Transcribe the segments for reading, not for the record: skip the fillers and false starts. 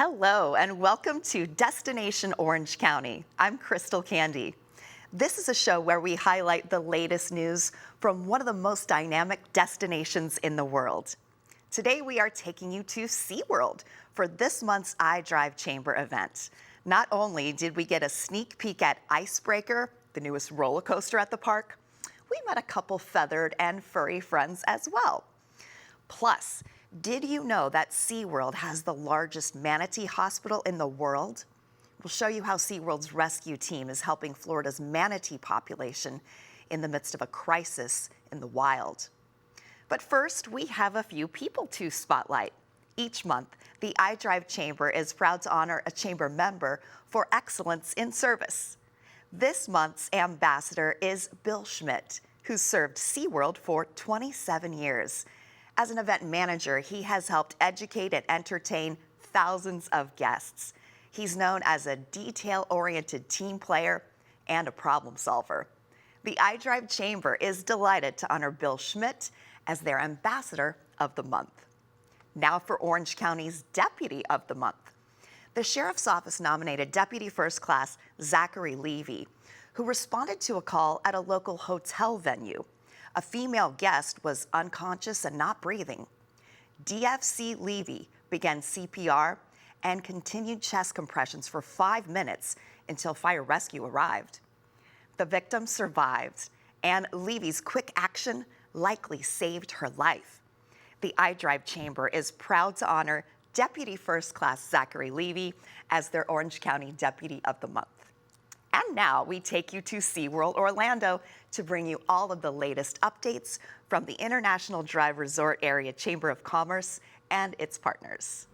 Hello, and welcome to Destination Orange County. I'm Crystal Candy. This is a show where we highlight the latest news from one of the most dynamic destinations in the world. Today, we are taking you to SeaWorld for this month's iDrive Chamber event. Not only did we get a sneak peek at Icebreaker, the newest roller coaster at the park, we met a couple feathered and furry friends as well. Plus, did you know that SeaWorld has the largest manatee hospital in the world? We'll show you how SeaWorld's rescue team is helping Florida's manatee population in the midst of a crisis in the wild. But first, we have a few people to spotlight. Each month, the iDrive Chamber is proud to honor a chamber member for excellence in service. This month's ambassador is Bill Schmidt, who served SeaWorld for 27 years. As an event manager, he has helped educate and entertain thousands of guests. He's known as a detail-oriented team player and a problem solver. The iDrive Chamber is delighted to honor Bill Schmidt as their Ambassador of the Month. Now for Orange County's Deputy of the Month. The Sheriff's Office nominated Deputy First Class Zachary Levy, who responded to a call at a local hotel venue. A female guest was unconscious and not breathing. DFC Levy began CPR and continued chest compressions for 5 minutes until fire rescue arrived. The victim survived, and Levy's quick action likely saved her life. The iDrive Chamber is proud to honor Deputy First Class Zachary Levy as their Orange County Deputy of the Month. And now we take you to SeaWorld Orlando to bring you all of the latest updates from the International Drive Resort Area Chamber of Commerce and its partners.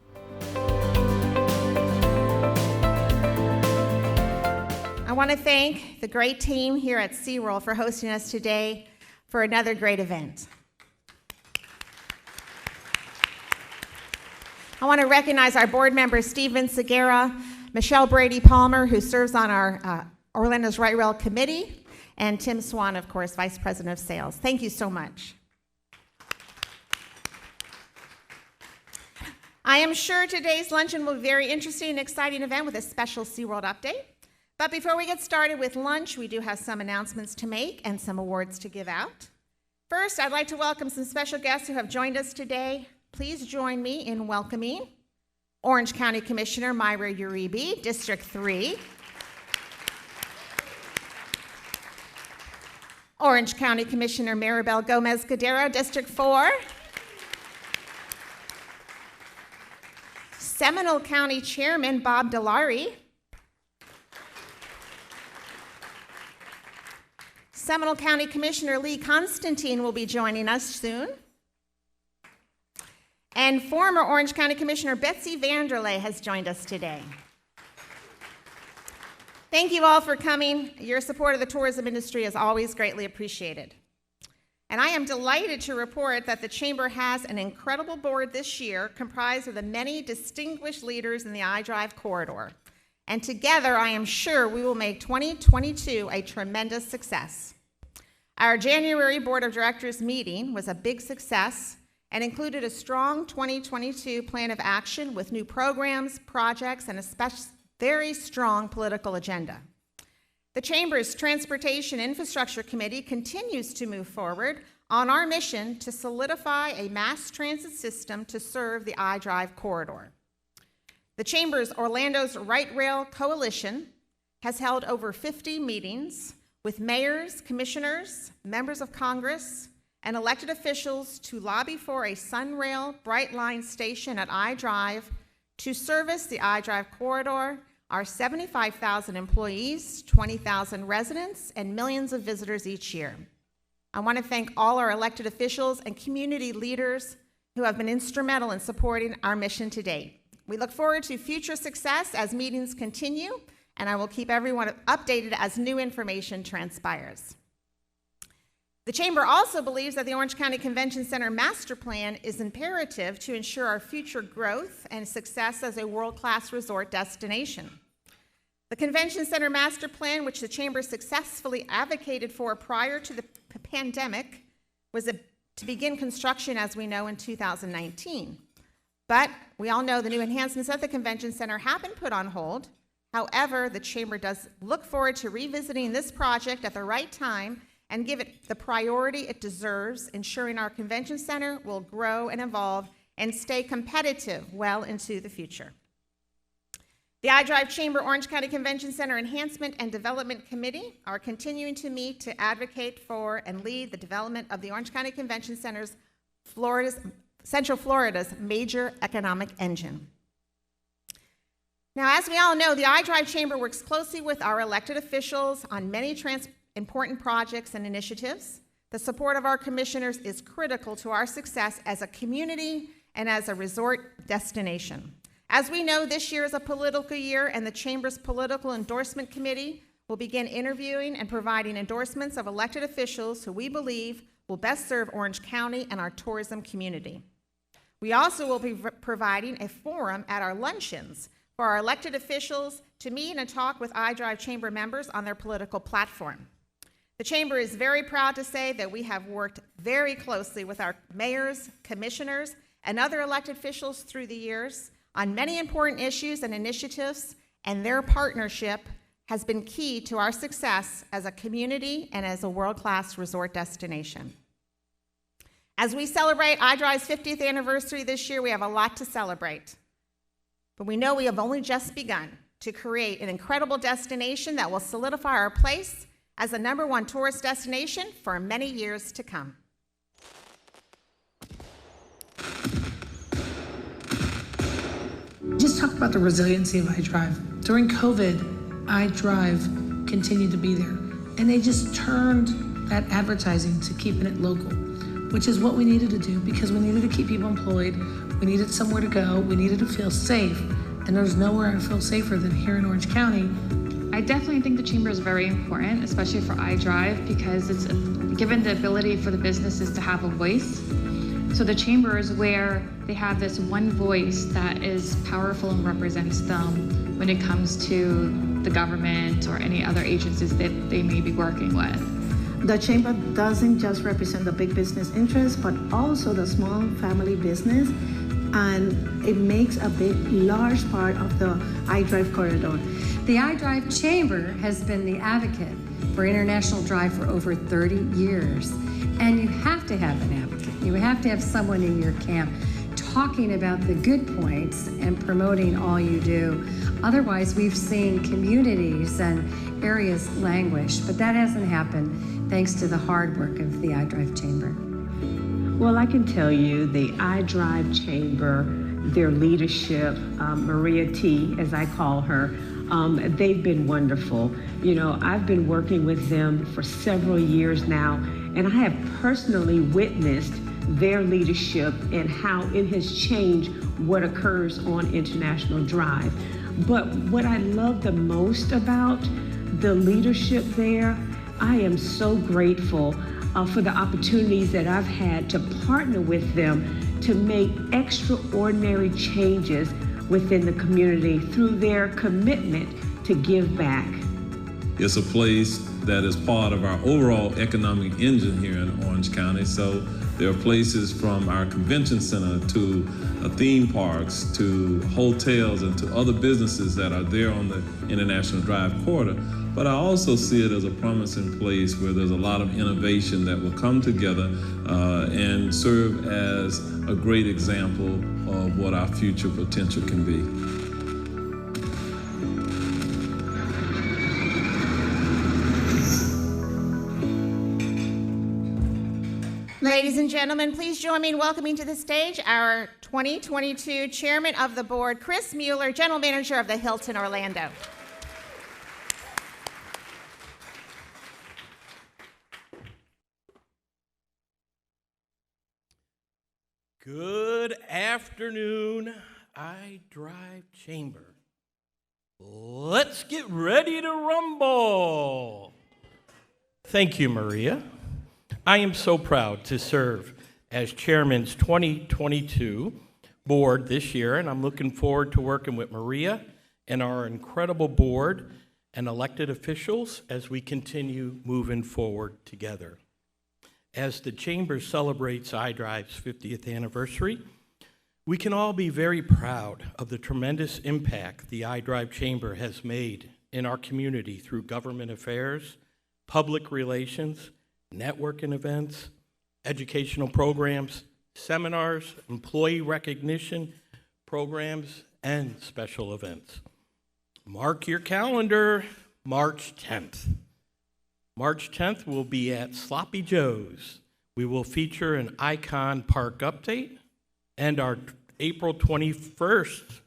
I want to thank the great team here at SeaWorld for hosting us today for another great event. I want to recognize our board members, Steven Segura, Michelle Brady-Palmer, who serves on our Orlando's Right Rail Committee, and Tim Swan, of course, Vice President of Sales. Thank you so much. I am sure today's luncheon will be a very interesting and exciting event with a special SeaWorld update. But before we get started with lunch, we do have some announcements to make and some awards to give out. First, I'd like to welcome some special guests who have joined us today. Please join me in welcoming Orange County Commissioner Myra Uribe, District 3. Orange County Commissioner Maribel Gomez-Cadero, District 4. Seminole County Chairman Bob Delary. Seminole County Commissioner Lee Constantine will be joining us soon. And former Orange County Commissioner Betsy Vanderlei has joined us today. Thank you all for coming. Your support of the tourism industry is always greatly appreciated. And I am delighted to report that the Chamber has an incredible board this year comprised of the many distinguished leaders in the iDrive corridor. And together, I am sure we will make 2022 a tremendous success. Our January Board of Directors meeting was a big success and included a strong 2022 plan of action with new programs, projects, and a very strong political agenda. The Chamber's Transportation Infrastructure Committee continues to move forward on our mission to solidify a mass transit system to serve the iDrive corridor. The Chamber's Orlando's Right Rail Coalition has held over 50 meetings with mayors, commissioners, members of Congress, and elected officials to lobby for a Sunrail Bright Line station at iDrive to service the iDrive corridor, our 75,000 employees, 20,000 residents, and millions of visitors each year. I want to thank all our elected officials and community leaders who have been instrumental in supporting our mission to date. We look forward to future success as meetings continue, and I will keep everyone updated as new information transpires. The Chamber also believes that the Orange County Convention Center Master Plan is imperative to ensure our future growth and success as a world-class resort destination. The Convention Center Master Plan, which the Chamber successfully advocated for prior to the pandemic, was to begin construction, as we know, in 2019. But we all know the new enhancements at the Convention Center have been put on hold. However, the Chamber does look forward to revisiting this project at the right time and give it the priority it deserves, ensuring our Convention Center will grow and evolve and stay competitive well into the future. The iDrive Chamber Orange County Convention Center Enhancement and Development Committee are continuing to meet to advocate for and lead the development of the Orange County Convention Center's Central Florida's major economic engine. Now, as we all know, the iDrive Chamber works closely with our elected officials on many important projects and initiatives. The support of our commissioners is critical to our success as a community and as a resort destination. As we know, this year is a political year, and the Chamber's Political Endorsement Committee will begin interviewing and providing endorsements of elected officials who we believe will best serve Orange County and our tourism community. We also will be providing a forum at our luncheons for our elected officials to meet and talk with iDrive Chamber members on their political platform. The Chamber is very proud to say that we have worked very closely with our mayors, commissioners, and other elected officials through the years on many important issues and initiatives, and their partnership has been key to our success as a community and as a world-class resort destination. As we celebrate iDrive's 50th anniversary this year, we have a lot to celebrate. But we know we have only just begun to create an incredible destination that will solidify our place as the #1 tourist destination for many years to come. Just talk about the resiliency of iDrive. During COVID, iDrive continued to be there, and they just turned that advertising to keeping it local, which is what we needed to do because we needed to keep people employed, we needed somewhere to go, we needed to feel safe, and there's nowhere I feel safer than here in Orange County. I definitely think the Chamber is very important, especially for iDrive, because it's given the ability for the businesses to have a voice. So the Chamber is where they have this one voice that is powerful and represents them when it comes to the government or any other agencies that they may be working with. The Chamber doesn't just represent the big business interests, but also the small family business, and it makes a large part of the iDrive corridor. The iDrive Chamber has been the advocate for International Drive for over 30 years. And you have to have an advocate. You have to have someone in your camp talking about the good points and promoting all you do. Otherwise, we've seen communities and areas languish, but that hasn't happened thanks to the hard work of the iDrive Chamber. Well, I can tell you the iDrive Chamber, their leadership, Maria T, as I call her, they've been wonderful. You know, I've been working with them for several years now, and I have personally witnessed their leadership and how it has changed what occurs on International Drive. But what I love the most about the leadership there, I am so grateful for the opportunities that I've had to partner with them to make extraordinary changes within the community through their commitment to give back. It's a place that is part of our overall economic engine here in Orange County. So there are places from our convention center to theme parks to hotels and to other businesses that are there on the International Drive corridor. But I also see it as a promising place where there's a lot of innovation that will come together and serve as a great example of what our future potential can be. Ladies and gentlemen, please join me in welcoming to the stage our 2022 Chairman of the Board, Chris Mueller, General Manager of the Hilton Orlando. Good afternoon, iDrive Chamber. Let's get ready to rumble. Thank you, Maria. I am so proud to serve as Chairman's 2022 board this year, and I'm looking forward to working with Maria and our incredible board and elected officials as we continue moving forward together. As the Chamber celebrates iDrive's 50th anniversary, We can all be very proud of the tremendous impact the iDrive Chamber has made in our community through government affairs, public relations, networking events, educational programs, seminars, employee recognition programs, and special events. Mark your calendar, March 10th. March 10th will be at Sloppy Joe's. We will feature an Icon Park update, and our April 21st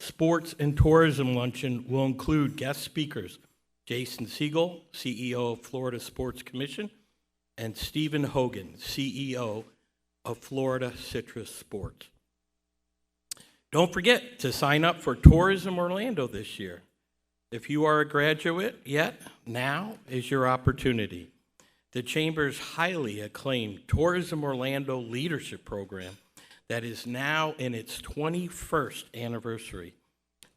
Sports and Tourism Luncheon will include guest speakers Jason Siegel, CEO of Florida Sports Commission, and Stephen Hogan, CEO of Florida Citrus Sports. Don't forget to sign up for Tourism Orlando this year. If you are a graduate yet, now is your opportunity. The Chamber's highly acclaimed Tourism Orlando Leadership Program that is now in its 21st anniversary.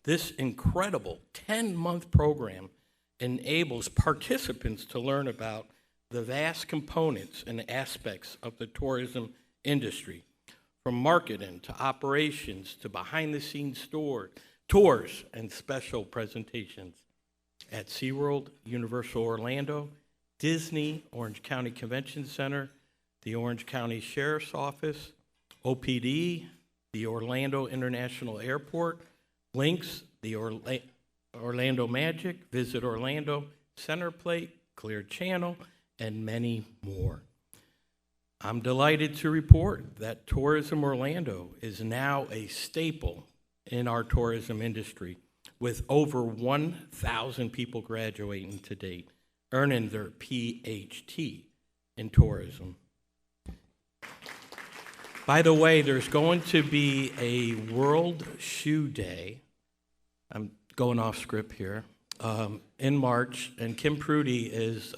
This incredible 10-month program enables participants to learn about the vast components and aspects of the tourism industry, from marketing to operations to behind-the-scenes tours and special presentations at SeaWorld, Universal Orlando, Disney, Orange County Convention Center, the Orange County Sheriff's Office, OPD, the Orlando International Airport, Lynx, the Orlando Magic, Visit Orlando, Centerplate, Clear Channel, and many more. I'm delighted to report that Tourism Orlando is now a staple in our tourism industry, with over 1,000 people graduating to date, earning their PhD in tourism. By the way, there's going to be a World Shoe Day. I'm going off script here. In March, and Kim Prudy is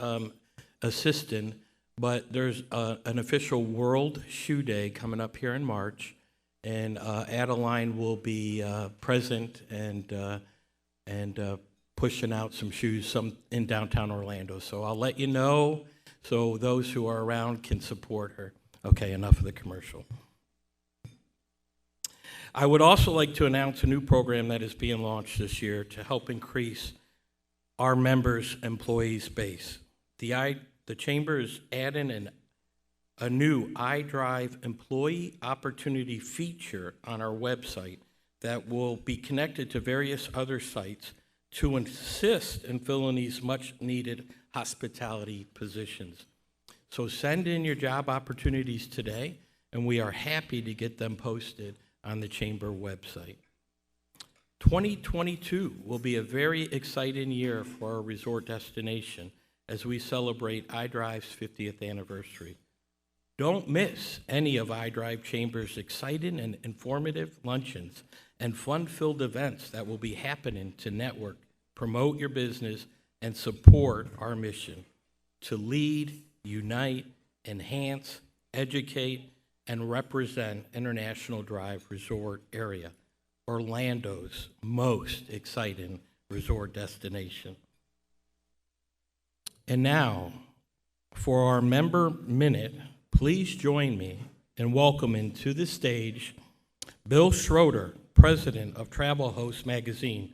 assistant, but there's an official World Shoe Day coming up here in March, and Adeline will be present and pushing out some shoes in downtown Orlando. So I'll let you know so those who are around can support her. Okay, enough of the commercial. I would also like to announce a new program that is being launched this year to help increase our members' employees base. The Chamber is adding a new iDrive employee opportunity feature on our website that will be connected to various other sites to assist in filling these much-needed hospitality positions. So send in your job opportunities today, and we are happy to get them posted on the Chamber website. 2022 will be a very exciting year for our resort destination as we celebrate iDrive's 50th anniversary. Don't miss any of iDrive Chamber's exciting and informative luncheons and fun-filled events that will be happening to network, promote your business, and support our mission to lead, unite, enhance, educate, and represent International Drive Resort area, Orlando's most exciting resort destination. And now, for our member minute, please join me in welcoming to the stage Bill Schroeder, president of Travel Host Magazine,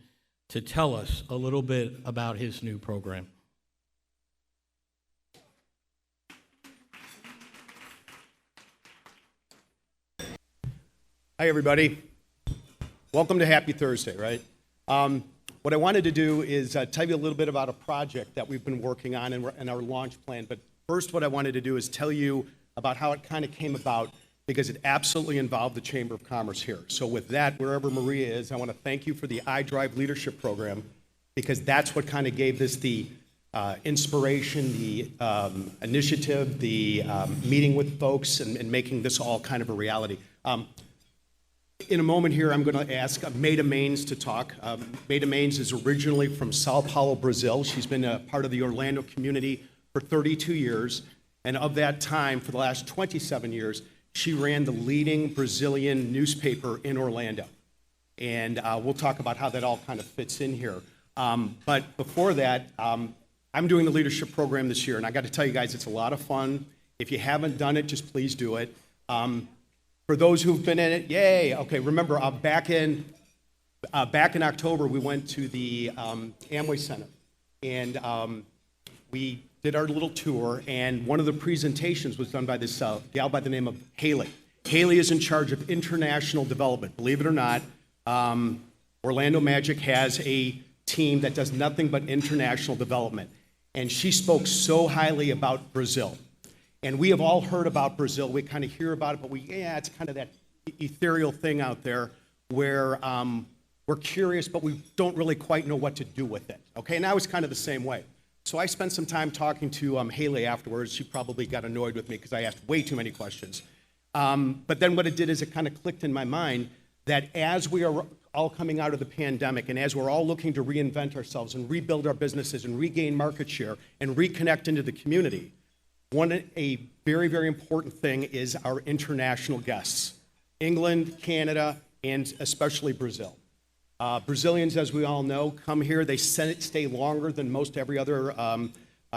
to tell us a little bit about his new program. Hi, everybody. Welcome to Happy Thursday, right? What I wanted to do is tell you a little bit about a project that we've been working on in our launch plan. But first, what I wanted to do is tell you about how it kind of came about, because it absolutely involved the Chamber of Commerce here. So with that, wherever Maria is, I want to thank you for the iDrive Leadership Program, because that's what kind of gave this the inspiration, the initiative, the meeting with folks, and making this all kind of a reality. In a moment here, I'm going to ask Maida Maines to talk. Maida Maines is originally from Sao Paulo, Brazil. She's been a part of the Orlando community for 32 years. And of that time, for the last 27 years, she ran the leading Brazilian newspaper in Orlando. And we'll talk about how that all kind of fits in here. But before that, I'm doing the leadership program this year. And I got to tell you guys, it's a lot of fun. If you haven't done it, just please do it. For those who've been in it, yay. Okay, remember, back in October, we went to the Amway Center, and we did our little tour, and one of the presentations was done by this gal by the name of Haley. Haley is in charge of international development. Believe it or not, Orlando Magic has a team that does nothing but international development. And she spoke so highly about Brazil. And we have all heard about Brazil. We kind of hear about it, but it's kind of that ethereal thing out there where we're curious, but we don't really quite know what to do with it. Okay, and I was kind of the same way. So I spent some time talking to Haley afterwards. She probably got annoyed with me because I asked way too many questions. But then what it did is it kind of clicked in my mind that as we are all coming out of the pandemic and as we're all looking to reinvent ourselves and rebuild our businesses and regain market share and reconnect into the community, a very, very important thing is our international guests. England, Canada, and especially Brazil. Brazilians, as we all know, come here. They stay longer than most every other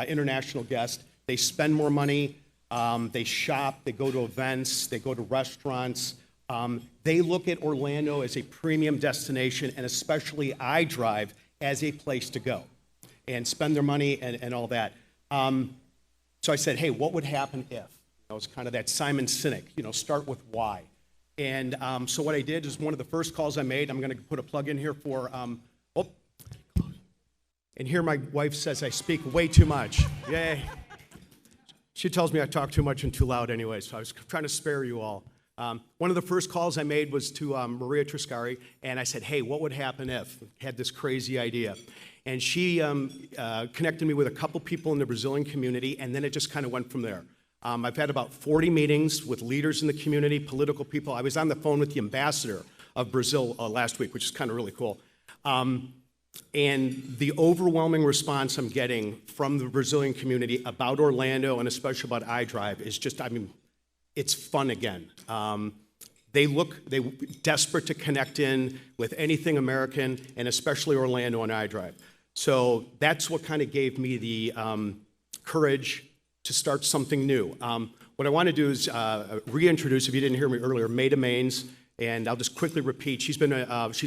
international guest. They spend more money. They shop. They go to events. They go to restaurants. They look at Orlando as a premium destination, and especially iDrive as a place to go and spend their money and all that. So I said, hey, what would happen if? It was kind of that Simon Sinek, start with why. And so what I did is one of the first calls I made, I'm going to put a plug in here for, and here my wife says I speak way too much. Yay. She tells me I talk too much and too loud anyway, so I was trying to spare you all. One of the first calls I made was to Maria Triscari, and I said, hey, what would happen if? I had this crazy idea. And she connected me with a couple people in the Brazilian community, and then it just kind of went from there. I've had about 40 meetings with leaders in the community, political people. I was on the phone with the ambassador of Brazil last week, which is kind of really cool. And the overwhelming response I'm getting from the Brazilian community about Orlando and especially about iDrive is just, it's fun again. They desperate to connect in with anything American and especially Orlando and iDrive. So that's what kind of gave me the courage to start something new. What I want to do is reintroduce, if you didn't hear me earlier, Maida Maines, and I'll just quickly repeat. She's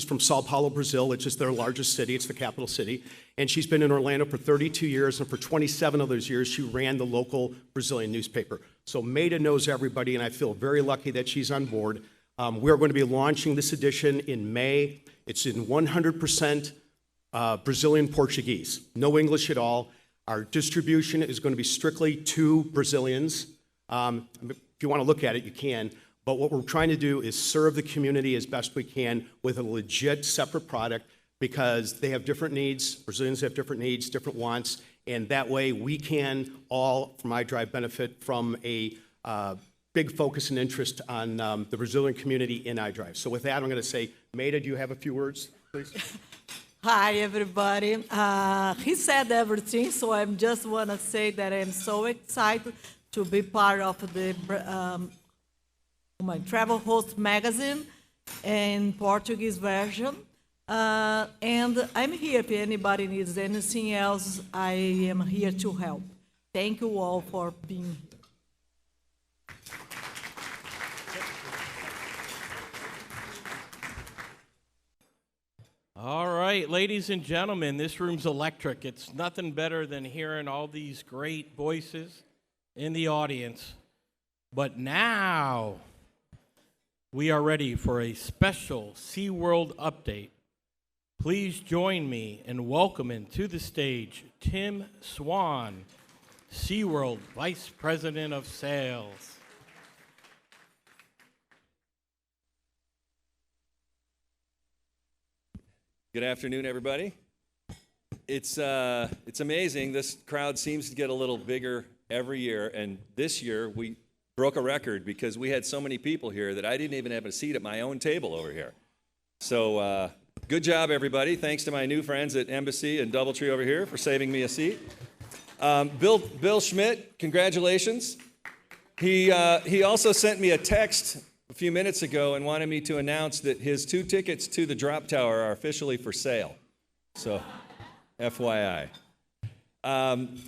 from Sao Paulo, Brazil, which is their largest city. It's the capital city. And she's been in Orlando for 32 years, and for 27 of those years, she ran the local Brazilian newspaper. So Maida knows everybody, and I feel very lucky that she's on board. We're going to be launching this edition in May. It's in 100% Brazilian Portuguese, no English at all. Our distribution is going to be strictly to Brazilians. If you want to look at it, you can. But what we're trying to do is serve the community as best we can with a legit separate product because they have different needs. Brazilians have different needs, different wants, and that way we can all, from iDrive, benefit from a big focus and interest on the Brazilian community in iDrive. So with that, I'm going to say, Maida, do you have a few words, please? Hi, everybody. He said everything, so I just want to say that I'm so excited to be part of the my Travel Host magazine in Portuguese version. And I'm here if anybody needs anything else. I am here to help. Thank you all for being here. All right, ladies and gentlemen, this room's electric. It's nothing better than hearing all these great voices in the audience. But now we are ready for a special SeaWorld update. Please join me in welcoming to the stage Tim Swan, SeaWorld Vice President of Sales. Good afternoon, everybody. It's amazing. This crowd seems to get a little bigger every year, and this year we broke a record because we had so many people here that I didn't even have a seat at my own table over here. So good job, everybody. Thanks to my new friends at Embassy and Doubletree over here for saving me a seat. Bill Schmidt, congratulations. He also sent me a text a few minutes ago and wanted me to announce that his 2 tickets to the Drop Tower are officially for sale. So, FYI.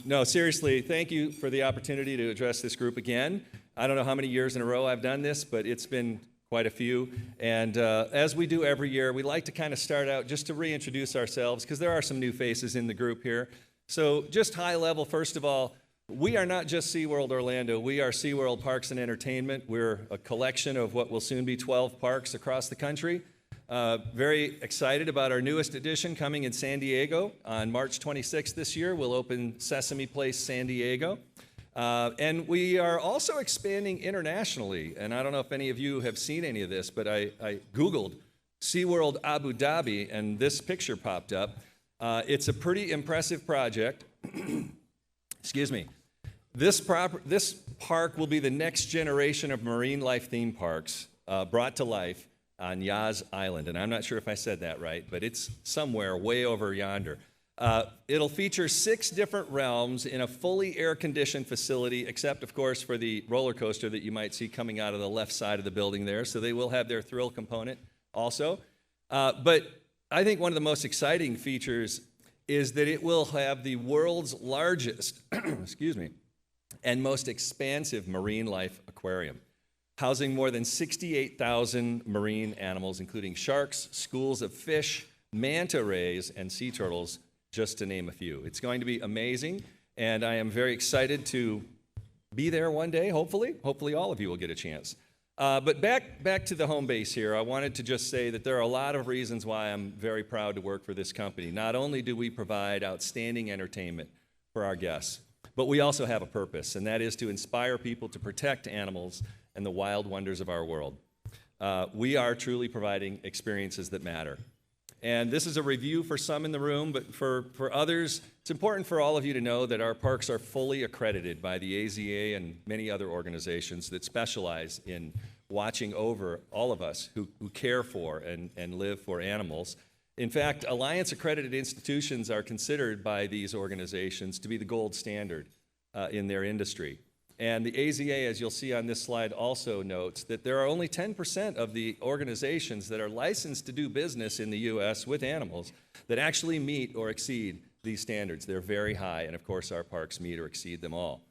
No, seriously, thank you for the opportunity to address this group again. I don't know how many years in a row I've done this, but it's been quite a few. And as we do every year, we like to kind of start out just to reintroduce ourselves, because there are some new faces in the group here. So just high level, first of all, we are not just SeaWorld Orlando. We are SeaWorld Parks and Entertainment. We're a collection of what will soon be 12 parks across the country. Very excited about our newest edition coming in San Diego. On March 26th this year, we'll open Sesame Place San Diego. And we are also expanding internationally. And I don't know if any of you have seen any of this, but I Googled SeaWorld Abu Dhabi, and this picture popped up. It's a pretty impressive project. Excuse me. This park will be the next generation of marine life theme parks brought to life on Yas Island. And I'm not sure if I said that right, but it's somewhere way over yonder. It'll feature 6 different realms in a fully air-conditioned facility, except, of course, for the roller coaster that you might see coming out of the left side of the building there. So they will have their thrill component also. But I think one of the most exciting features is that it will have the world's largest, excuse me, and most expansive marine life aquarium, housing more than 68,000 marine animals, including sharks, schools of fish, manta rays, and sea turtles, just to name a few. It's going to be amazing, and I am very excited to be there one day, hopefully. Hopefully all of you will get a chance. But back to the home base here, I wanted to just say that there are a lot of reasons why I'm very proud to work for this company. Not only do we provide outstanding entertainment for our guests, but we also have a purpose, and that is to inspire people to protect animals and the wild wonders of our world. We are truly providing experiences that matter. And this is a review for some in the room, but for others, it's important for all of you to know that our parks are fully accredited by the AZA and many other organizations that specialize in watching over all of us who care for and live for animals. In fact, Alliance accredited institutions are considered by these organizations to be the gold standard in their industry. And the AZA, as you'll see on this slide, also notes that there are only 10% of the organizations that are licensed to do business in the U.S. with animals that actually meet or exceed these standards. They're very high, and of course our parks meet or exceed them all.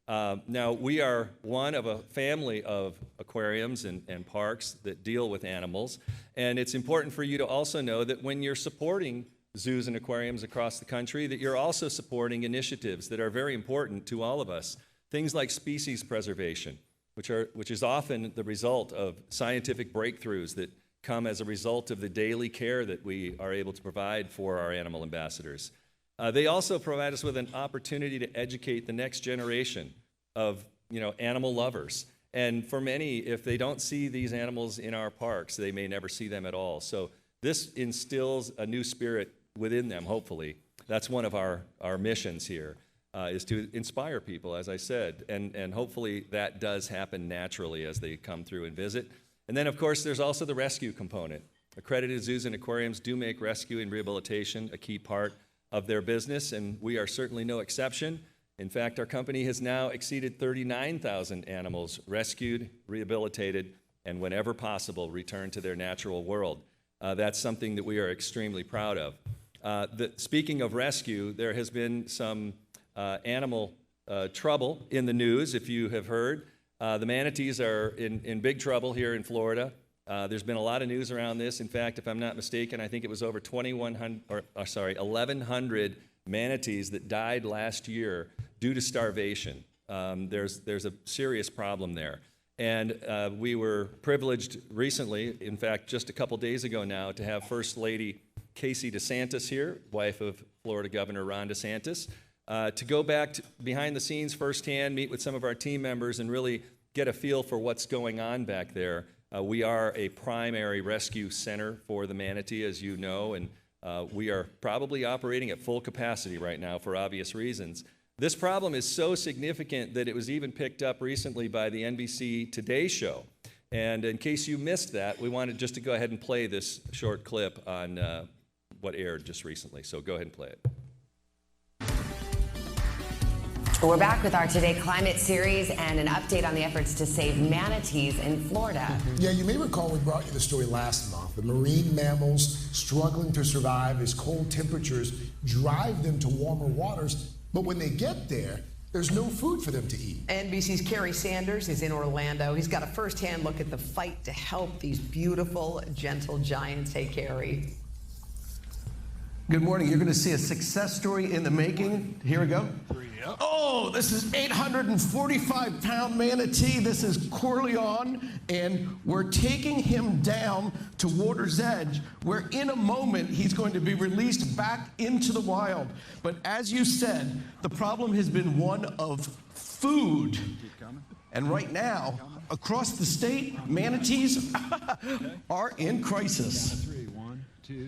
Now, we are one of a family of aquariums and parks that deal with animals, and it's important for you to also know that when you're supporting zoos and aquariums across the country, that you're also supporting initiatives that are very important to all of us. Things like species preservation, which is often the result of scientific breakthroughs that come as a result of the daily care that we are able to provide for our animal ambassadors. They also provide us with an opportunity to educate the next generation of animal lovers. And for many, if they don't see these animals in our parks, they may never see them at all. So this instills a new spirit within them, hopefully. That's one of our missions here. Is to inspire people, as I said, and hopefully that does happen naturally as they come through and visit. And then, of course, there's also the rescue component. Accredited zoos and aquariums do make rescue and rehabilitation a key part of their business, and we are certainly no exception. In fact, our company has now exceeded 39,000 animals rescued, rehabilitated, and whenever possible, returned to their natural world. That's something that we are extremely proud of. Speaking of rescue, there has been some animal trouble in the news, if you have heard. The manatees are in big trouble here in Florida. There's been a lot of news around this. In fact, if I'm not mistaken, I think it was over 1,100 manatees that died last year due to starvation. There's a serious problem there. And we were privileged recently, in fact, just a couple days ago now, to have First Lady Casey DeSantis here, wife of Florida Governor Ron DeSantis, to go back behind the scenes firsthand, meet with some of our team members, and really get a feel for what's going on back there. We are a primary rescue center for the manatee, as you know, and we are probably operating at full capacity right now for obvious reasons. This problem is so significant that it was even picked up recently by the NBC Today show. And in case you missed that, we wanted just to go ahead and play this short clip on what aired just recently. So go ahead and play it. We're back with our Today Climate series and an update on the efforts to save manatees in Florida. Yeah, you may recall we brought you the story last month. The marine mammals struggling to survive as cold temperatures drive them to warmer waters. But when they get there, there's no food for them to eat. NBC's Kerry Sanders is in Orlando. He's got a first-hand look at the fight to help these beautiful, gentle giants. Hey, Kerry. Good morning. You're going to see a success story in the making. Here we go. Oh, this is 845-pound manatee. This is Corleone, and we're taking him down to water's edge, where in a moment he's going to be released back into the wild. But as you said, the problem has been one of food. And right now, across the state, manatees are in crisis.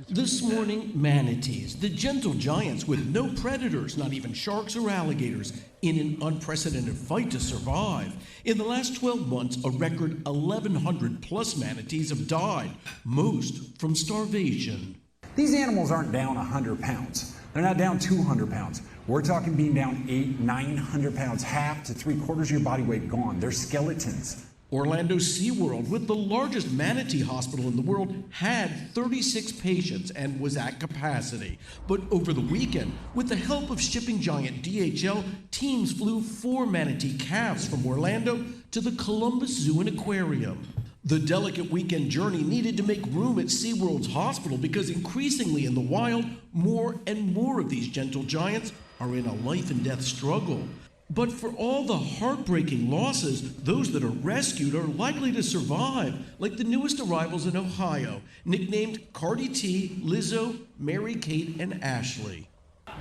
This morning, manatees, the gentle giants with no predators, not even sharks or alligators, in an unprecedented fight to survive. In the last 12 months, a record 1,100 plus manatees have died, most from starvation. These animals aren't down 100 pounds. They're not down 200 pounds. We're talking being down 900 pounds, half to 3/4 of your body weight gone. They're skeletons. Orlando SeaWorld, with the largest manatee hospital in the world, had 36 patients and was at capacity. But over the weekend, with the help of shipping giant DHL, teams flew 4 manatee calves from Orlando to the Columbus Zoo and Aquarium. The delicate weekend journey needed to make room at SeaWorld's hospital because increasingly in the wild, more and more of these gentle giants are in a life and death struggle. But for all the heartbreaking losses, those that are rescued are likely to survive, like the newest arrivals in Ohio, nicknamed Cardi T, Lizzo, Mary Kate, and Ashley.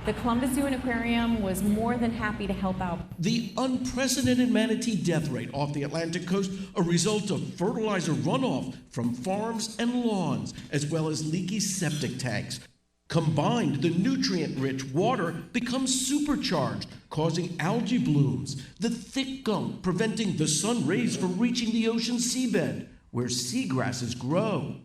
The Columbus Zoo and Aquarium was more than happy to help out. The unprecedented manatee death rate off the Atlantic coast, a result of fertilizer runoff from farms and lawns, as well as leaky septic tanks. Combined, the nutrient-rich water becomes supercharged, causing algae blooms, the thick gunk preventing the sun rays from reaching the ocean seabed, where seagrasses grow.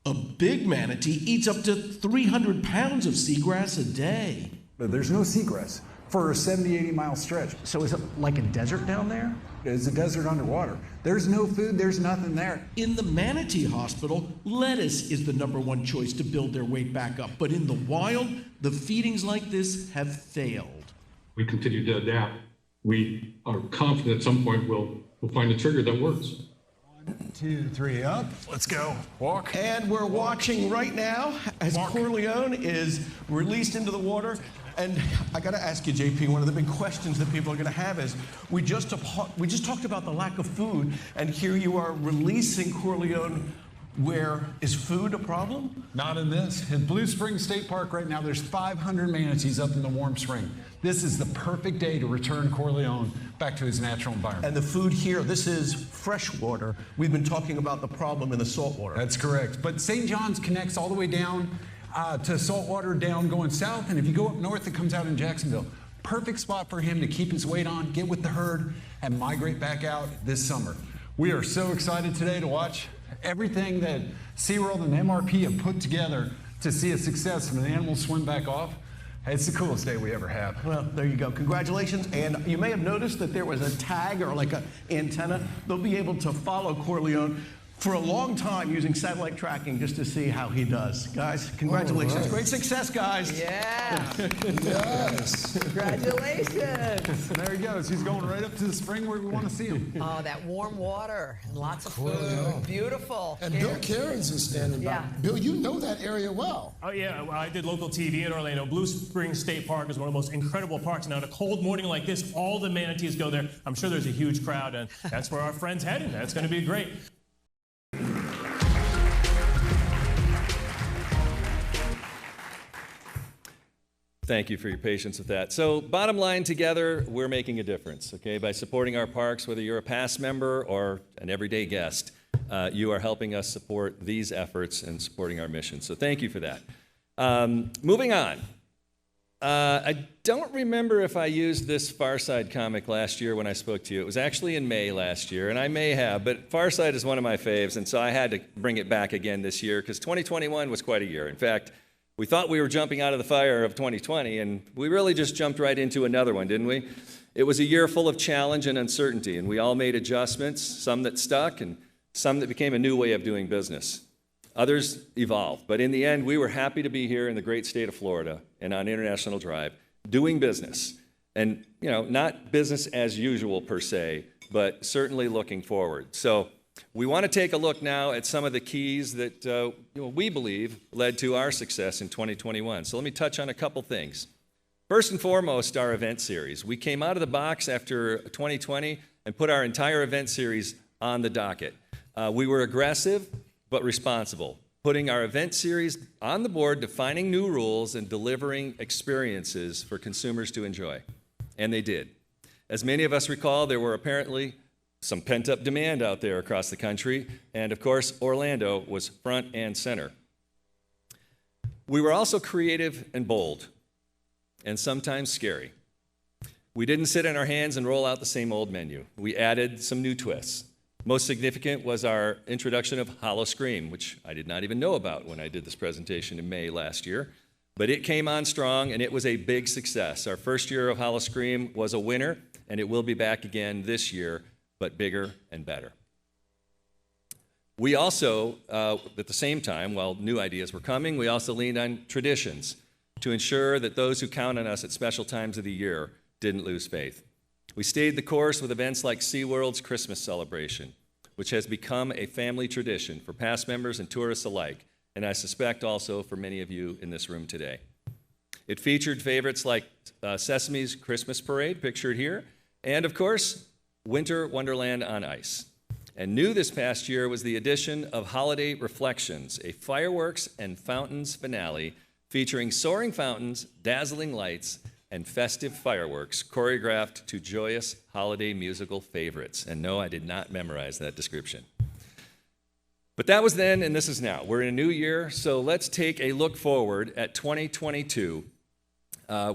A big manatee eats up to 300 pounds of seagrass a day. But there's no seagrass for a 70, 80-mile stretch. So is it like a desert down there? It's a desert underwater. There's no food, there's nothing there. In the manatee hospital, lettuce is the #1 choice to build their weight back up. But in the wild, the feedings like this have failed. We continue to adapt. We are confident at some point we'll find a trigger that works. 1, 2, 3, up. Let's go. Walk. And we're watching right now as Corleone is released into the water. And I got to ask you, JP, one of the big questions that people are going to have is, we just talked about the lack of food, and here you are releasing Corleone. Where is food a problem? Not in this. In Blue Springs State Park right now, there's 500 manatees up in the warm spring. This is the perfect day to return Corleone back to his natural environment. And the food here, this is fresh water. We've been talking about the problem in the salt water. That's correct. But St. John's connects all the way down to saltwater down going south. And if you go up north, it comes out in Jacksonville. Perfect spot for him to keep his weight on, get with the herd, and migrate back out this summer. We are so excited today to watch everything that SeaWorld and MRP have put together to see a success when the animals swim back off. It's the coolest day we ever have. Well, there you go. Congratulations. And you may have noticed that there was a tag or like an antenna. They'll be able to follow Corleone for a long time using satellite tracking just to see how he does. Guys, congratulations. Right. Great success, guys. Yeah. Yes. Congratulations. There he goes. He's going right up to the spring where we want to see him. Oh, that warm water and lots of food. Corleone. Beautiful. And Bill Cairns is standing by. Yeah. Bill, you know that area well. Oh, yeah. Well, I did local TV in Orlando. Blue Springs State Park is one of the most incredible parks. Now, on a cold morning like this, all the manatees go there. I'm sure there's a huge crowd, and that's where our friend's heading. That's going to be great. Thank you for your patience with that. So bottom line, together, we're making a difference, okay? By supporting our parks, whether you're a past member or an everyday guest, you are helping us support these efforts and supporting our mission. So thank you for that. Moving on. I don't remember if I used this Far Side comic last year when I spoke to you. It was actually in May last year, and I may have, but Far Side is one of my faves, and so I had to bring it back again this year because 2021 was quite a year. In fact, we thought we were jumping out of the fire of 2020, and we really just jumped right into another one, didn't we? It was a year full of challenge and uncertainty, and we all made adjustments, some that stuck and some that became a new way of doing business. Others evolved, but in the end, we were happy to be here in the great state of Florida and on International Drive, doing business. And, not business as usual per se, but certainly looking forward. So we want to take a look now at some of the keys that we believe led to our success in 2021. So let me touch on a couple things. First and foremost, our event series. We came out of the box after 2020 and put our entire event series on the docket. We were aggressive but responsible, putting our event series on the board, defining new rules, and delivering experiences for consumers to enjoy. And they did. As many of us recall, there were apparently some pent-up demand out there across the country, and of course, Orlando was front and center. We were also creative and bold, and sometimes scary. We didn't sit on our hands and roll out the same old menu. We added some new twists. Most significant was our introduction of Hollow Scream, which I did not even know about when I did this presentation in May last year. But it came on strong, and it was a big success. Our first year of Hollow Scream was a winner, and it will be back again this year, but bigger and better. We also, at the same time, while new ideas were coming, we also leaned on traditions to ensure that those who count on us at special times of the year didn't lose faith. We stayed the course with events like SeaWorld's Christmas celebration, which has become a family tradition for past members and tourists alike, and I suspect also for many of you in this room today. It featured favorites like Sesame's Christmas Parade, pictured here, and of course, Winter Wonderland on Ice. And new this past year was the addition of Holiday Reflections, a fireworks and fountains finale featuring soaring fountains, dazzling lights, and festive fireworks choreographed to joyous holiday musical favorites. And no, I did not memorize that description. But that was then, and this is now. We're in a new year, so let's take a look forward at 2022.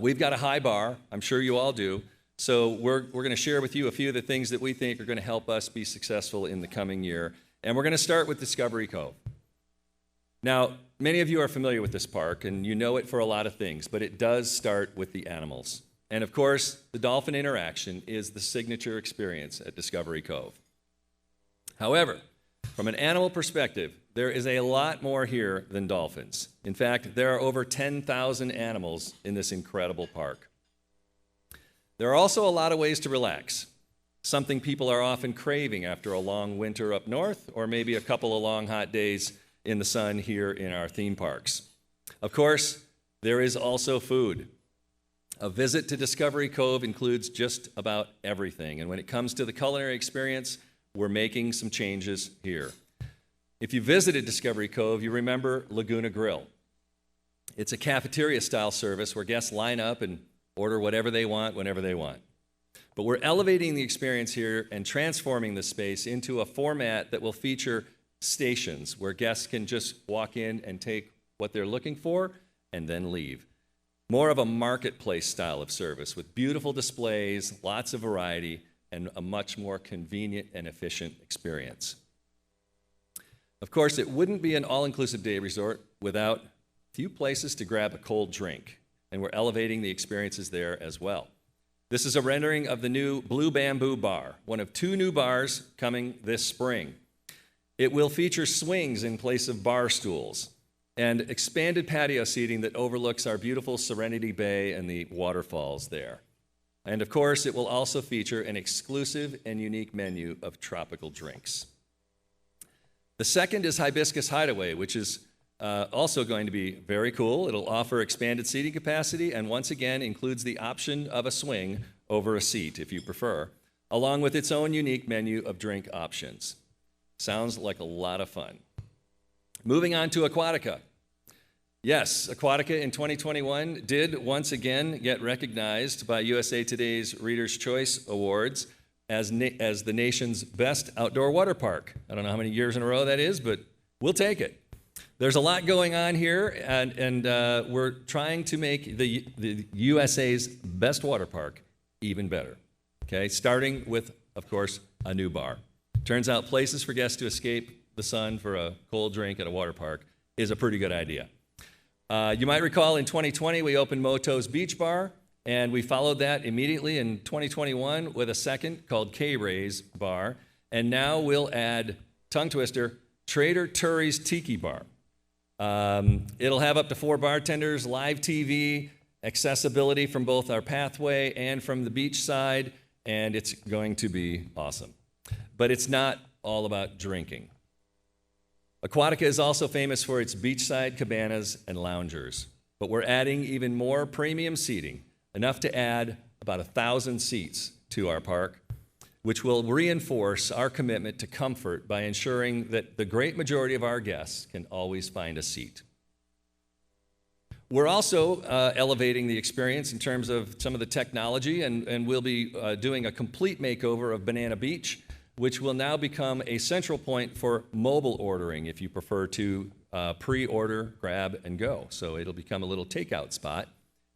We've got a high bar, I'm sure you all do, so we're going to share with you a few of the things that we think are going to help us be successful in the coming year. And we're going to start with Discovery Cove. Now, many of you are familiar with this park, and you know it for a lot of things, but it does start with the animals. And of course, the dolphin interaction is the signature experience at Discovery Cove. However, from an animal perspective, there is a lot more here than dolphins. In fact, there are over 10,000 animals in this incredible park. There are also a lot of ways to relax, something people are often craving after a long winter up north, or maybe a couple of long hot days in the sun here in our theme parks. Of course, there is also food. A visit to Discovery Cove includes just about everything, and when it comes to the culinary experience, we're making some changes here. If you visited Discovery Cove, you remember Laguna Grill. It's a cafeteria-style service where guests line up and order whatever they want, whenever they want. But we're elevating the experience here and transforming the space into a format that will feature stations where guests can just walk in and take what they're looking for and then leave. More of a marketplace style of service with beautiful displays, lots of variety, and a much more convenient and efficient experience. Of course, it wouldn't be an all-inclusive day resort without a few places to grab a cold drink, and we're elevating the experiences there as well. This is a rendering of the new Blue Bamboo Bar, one of 2 new bars coming this spring. It will feature swings in place of bar stools and expanded patio seating that overlooks our beautiful Serenity Bay and the waterfalls there. And of course, it will also feature an exclusive and unique menu of tropical drinks. The second is Hibiscus Hideaway, which is also going to be very cool. It'll offer expanded seating capacity and once again includes the option of a swing over a seat if you prefer, along with its own unique menu of drink options. Sounds like a lot of fun. Moving on to AQUATICA. Yes, AQUATICA in 2021 did once again get recognized by USA Today's Reader's Choice Awards as the nation's best outdoor water park. I don't know how many years in a row that is, but we'll take it. There's a lot going on here, and we're trying to make the USA's best water park even better, okay? Starting with, of course, a new bar. Turns out places for guests to escape the sun for a cold drink at a water park is a pretty good idea. You might recall in 2020 we opened Moto's Beach Bar, and we followed that immediately in 2021 with a second called K-Ray's Bar, and now we'll add, tongue twister, Trader Turi's Tiki Bar. It'll have up to 4 bartenders, live TV, accessibility from both our pathway and from the beach side, and it's going to be awesome. But it's not all about drinking. AQUATICA is also famous for its beachside cabanas and loungers, but we're adding even more premium seating, enough to add about 1,000 seats to our park, which will reinforce our commitment to comfort by ensuring that the great majority of our guests can always find a seat. We're also elevating the experience in terms of some of the technology, and we'll be doing a complete makeover of Banana Beach, which will now become a central point for mobile ordering if you prefer to pre-order, grab, and go. So it'll become a little takeout spot.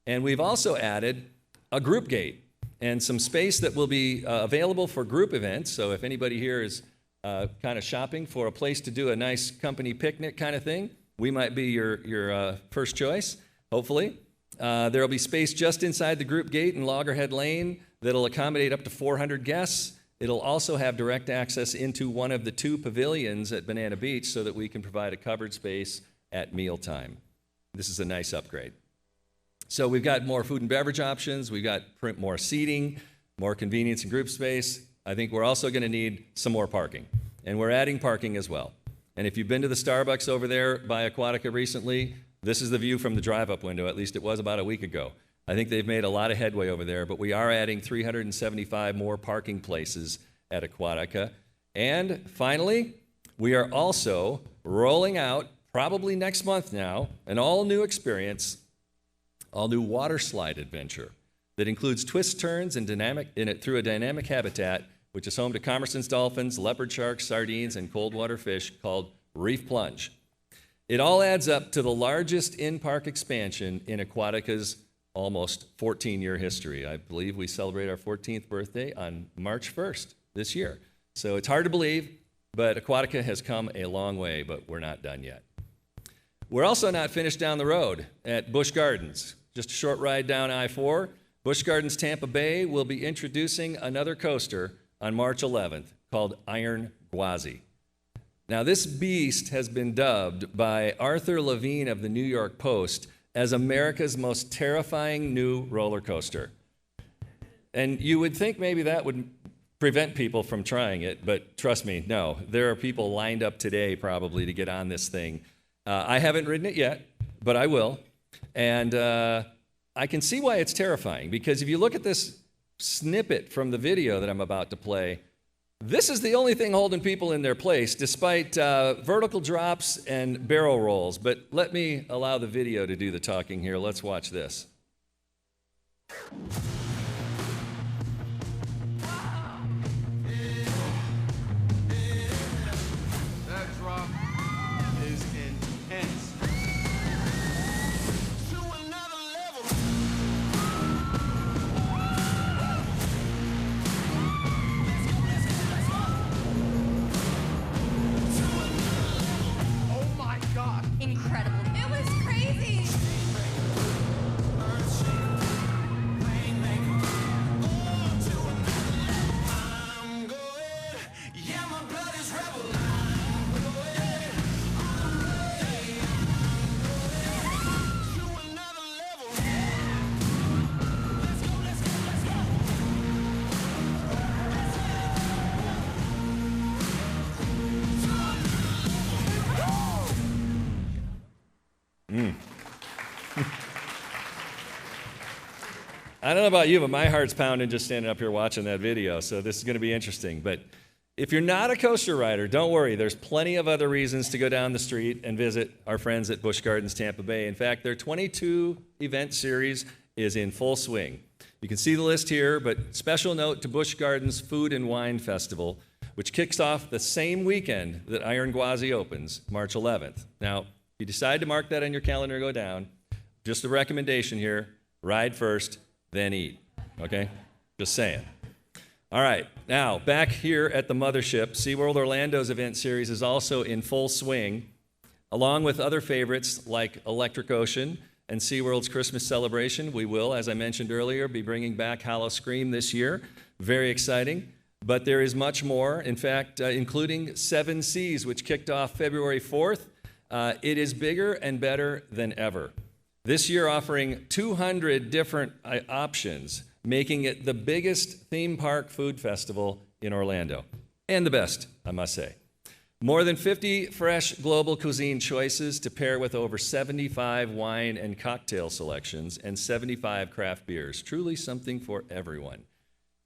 And we've also added a group gate and some space that will be available for group events. So if anybody here is kind of shopping for a place to do a nice company picnic kind of thing, we might be your first choice, hopefully. There will be space just inside the group gate in Loggerhead Lane that'll accommodate up to 400 guests. It'll also have direct access into one of the 2 pavilions at Banana Beach so that we can provide a covered space at mealtime. This is a nice upgrade. So we've got more food and beverage options, we've got more seating, more convenience and group space. I think we're also going to need some more parking, and we're adding parking as well. And if you've been to the Starbucks over there by AQUATICA recently, this is the view from the drive-up window, at least it was about a week ago. I think they've made a lot of headway over there, but we are adding 375 more parking places at AQUATICA. And finally, we are also rolling out, probably next month now, an all-new experience, all-new water slide adventure that includes twists, turns, and through a dynamic habitat, which is home to Commerson's dolphins, leopard sharks, sardines, and cold water fish called Reef Plunge. It all adds up to the largest in-park expansion in AQUATICA's almost 14-year history. I believe we celebrate our 14th birthday on March 1st this year. So it's hard to believe, but AQUATICA has come a long way, but we're not done yet. We're also not finished down the road at Busch Gardens. Just a short ride down I-4. Busch Gardens Tampa Bay will be introducing another coaster on March 11th called Iron Gwazi. Now, this beast has been dubbed by Arthur Levine of the New York Post as America's most terrifying new roller coaster. And you would think maybe that would prevent people from trying it, but trust me, no. There are people lined up today probably to get on this thing. I haven't ridden it yet, but I will. And I can see why it's terrifying, because if you look at this snippet from the video that I'm about to play, this is the only thing holding people in their place, despite vertical drops and barrel rolls. But let me allow the video to do the talking here. Let's watch this. That drop is intense. Incredible. It was crazy. I don't know about you, but my heart's pounding just standing up here watching that video, so this is going to be interesting. But if you're not a coaster rider, don't worry. There's plenty of other reasons to go down the street and visit our friends at Busch Gardens Tampa Bay. In fact, their 22-event series is in full swing. You can see the list here, but special note to Busch Gardens Food and Wine Festival, which kicks off the same weekend that Iron Gwazi opens, March 11th. Now, if you decide to mark that on your calendar and go down, just a recommendation here, ride first, then eat, okay? Just saying. All right, now back here at the mothership, SeaWorld Orlando's event series is also in full swing, along with other favorites like Electric Ocean and SeaWorld's Christmas celebration. We will, as I mentioned earlier, be bringing back Hollow Scream this year. Very exciting. But there is much more. In fact, including Seven Seas, which kicked off February 4th. It is bigger and better than ever. This year offering 200 different options, making it the biggest theme park food festival in Orlando. And the best, I must say. More than 50 fresh global cuisine choices to pair with over 75 wine and cocktail selections and 75 craft beers. Truly something for everyone.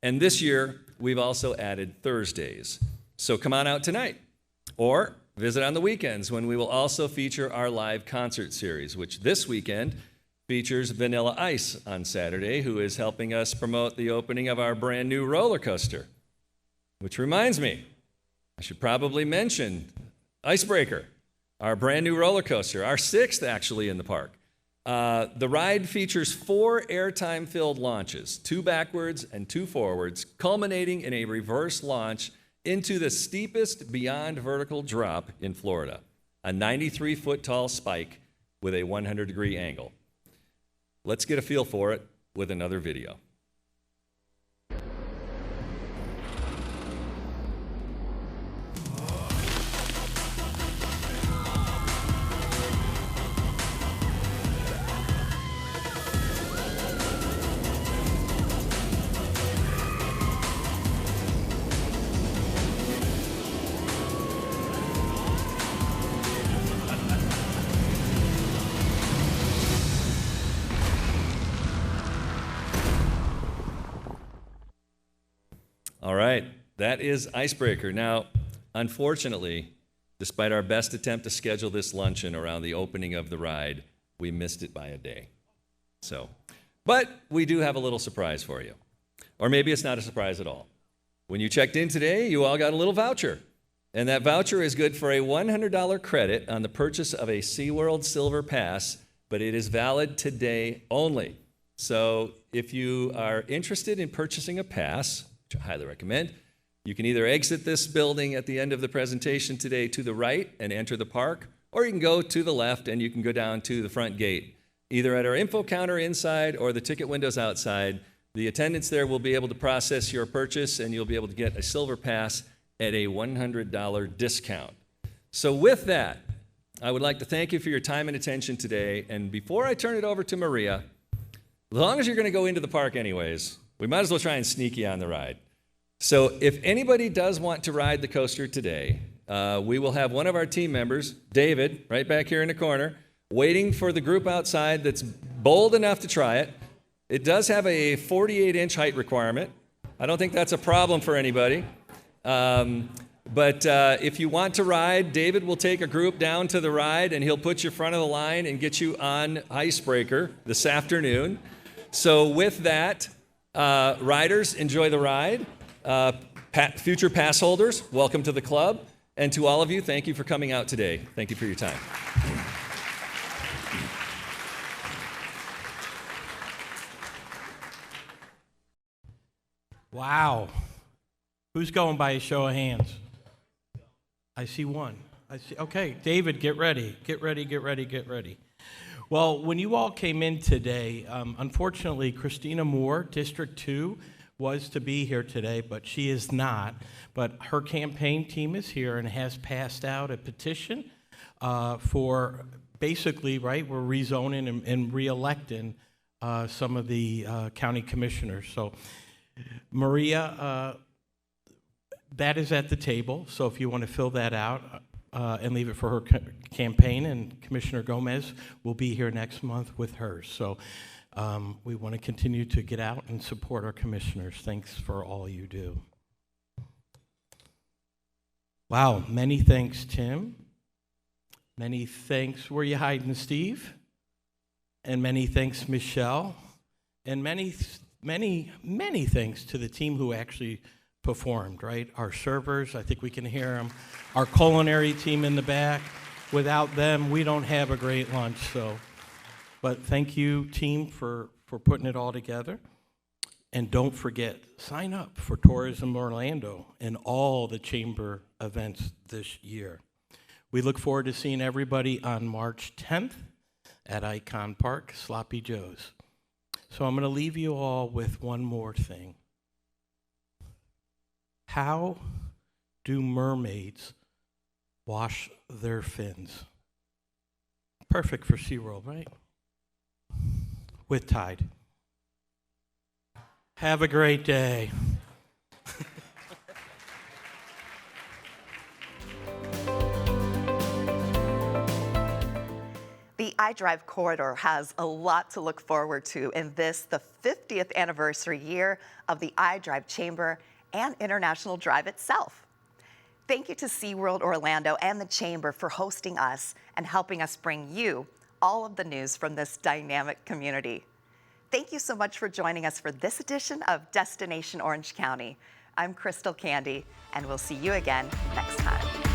And this year, we've also added Thursdays. So come on out tonight or visit on the weekends when we will also feature our live concert series, which this weekend features Vanilla Ice on Saturday, who is helping us promote the opening of our brand new roller coaster. Which reminds me, I should probably mention Icebreaker, our brand new roller coaster, our 6th actually in the park. The ride features 4 airtime-filled launches, 2 backwards and 2 forwards, culminating in a reverse launch into the steepest beyond vertical drop in Florida, a 93-foot tall spike with a 100-degree angle. Let's get a feel for it with another video. All right, that is Icebreaker. Now, unfortunately, despite our best attempt to schedule this luncheon around the opening of the ride, we missed it by a day. But we do have a little surprise for you. Or maybe it's not a surprise at all. When you checked in today, you all got a little voucher. And that voucher is good for a $100 credit on the purchase of a SeaWorld Silver Pass, but it is valid today only. So if you are interested in purchasing a pass, which I highly recommend, you can either exit this building at the end of the presentation today to the right and enter the park, or you can go to the left and you can go down to the front gate. Either at our info counter inside or the ticket windows outside, the attendants there will be able to process your purchase and you'll be able to get a silver pass at a $100 discount. So with that, I would like to thank you for your time and attention today. And before I turn it over to Maria, as long as you're going to go into the park anyways, we might as well try and sneak you on the ride. So if anybody does want to ride the coaster today, we will have one of our team members, David, right back here in the corner, waiting for the group outside that's bold enough to try it. It does have a 48-inch height requirement. I don't think that's a problem for anybody. But if you want to ride, David will take a group down to the ride and he'll put you in front of the line and get you on Icebreaker this afternoon. So with that, riders, enjoy the ride. Future pass holders, welcome to the club. And to all of you, thank you for coming out today. Thank you for your time. Wow. Who's going by a show of hands? I see one. Okay, David, get ready. Get ready, get ready, get ready. Well, when you all came in today, unfortunately, Christina Moore, District 2, was to be here today, but she is not. But her campaign team is here and has passed out a petition for basically, right, we're rezoning and re-electing some of the county commissioners. So, Maria, that is at the table, so if you want to fill that out and leave it for her campaign, and Commissioner Gomez will be here next month with hers. So we want to continue to get out and support our commissioners. Thanks for all you do. Wow, many thanks, Tim. Many thanks, where you hiding, Steve? And many thanks, Michelle. And many thanks to the team who actually performed, right? Our servers, I think we can hear them. Our culinary team in the back. Without them, we don't have a great lunch, so. But thank you, team, for putting it all together. And don't forget, sign up for Tourism Orlando and all the chamber events this year. We look forward to seeing everybody on March 10th at Icon Park, Sloppy Joe's. So I'm going to leave you all with one more thing. How do mermaids wash their fins? Perfect for SeaWorld, right? with Tide. Have a great day. The iDrive corridor has a lot to look forward to in this, the 50th anniversary year of the iDrive Chamber and International Drive itself. Thank you to SeaWorld Orlando and the Chamber for hosting us and helping us bring you all of the news from this dynamic community. Thank you so much for joining us for this edition of Destination Orange County. I'm Crystal Candy, and we'll see you again next time.